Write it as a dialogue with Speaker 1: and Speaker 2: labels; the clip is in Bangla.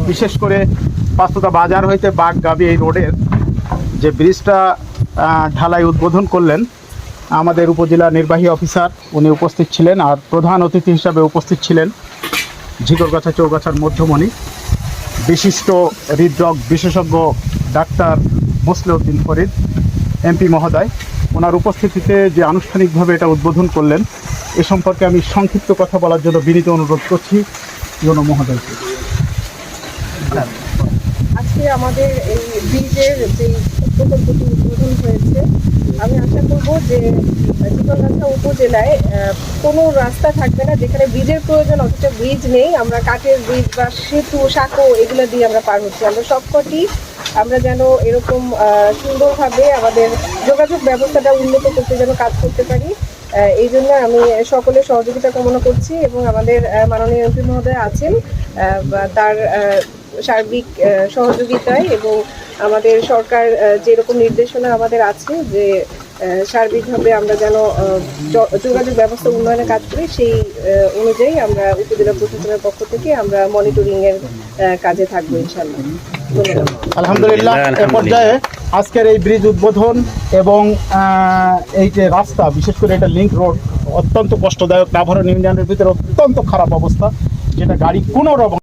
Speaker 1: বিশেষ করে পাঁচতলা বাজার হইতে বাগগাবি এই রোডের যে ব্রিজটা ঢালাই উদ্বোধন করলেন আমাদের উপজেলা নির্বাহী অফিসার, উনি উপস্থিত ছিলেন। আর প্রধান অতিথি হিসাবে উপস্থিত ছিলেন ঝিকরগাছা চৌগাছার মধ্যমণি বিশিষ্ট হৃদরোগ বিশেষজ্ঞ ডাক্তার মোসলেউদ্দিন ফরিদ এমপি মহোদয়। ওনার উপস্থিতিতে যে আনুষ্ঠানিকভাবে এটা উদ্বোধন করলেন এ সম্পর্কে আমি সংক্ষিপ্ত কথা বলার জন্য বিনীত অনুরোধ করছি ইউনো মহোদয়কে।
Speaker 2: আজকে আমাদের এই ব্রিজের যে প্রকল্পটি উদ্বোধন হয়েছে, আমি আশা করব যে ঝিকরগাছা উপজেলায় কোনো রাস্তা থাকবে না যেখানে ব্রিজের প্রয়োজন অথচ ব্রিজ নেই। আমরা কাঠের ব্রিজ বা সেতু সাঁকো এগুলো দিয়ে আমরা পার হচ্ছি। আমরা সবকটি আমরা যেন এরকম সুন্দরভাবে আমাদের যোগাযোগ ব্যবস্থাটা উন্নত করতে যেন কাজ করতে পারি, এই জন্য আমি সকলের সহযোগিতা কামনা করছি। এবং আমাদের মাননীয় এমপি মহোদয় আছেন, তার সার্বিক সহযোগিতায় এবং আমাদের সরকার যেরকম নির্দেশনা আমাদের আছে যে সার্বিকভাবে আমরা যেন যোগাযোগ ব্যবস্থা উন্নয়নে কাজ করি, সেই অনুযায়ী আমরা উপজেলা প্রশাসনের পক্ষ থেকে আমরা মনিটরিংয়ের কাজে থাকবো ইনশাআল্লাহ।
Speaker 1: আলহামদুলিল্লাহ, এ পর্যায়ে আজকের এই ব্রিজ উদ্বোধন এবং এই যে রাস্তা, বিশেষ করে এটা লিংক রোড অত্যন্ত কষ্টদায়ক। নাভারণ ইউনিয়নের ভিতরে অত্যন্ত খারাপ অবস্থা, যেটা গাড়ি কোনো রকম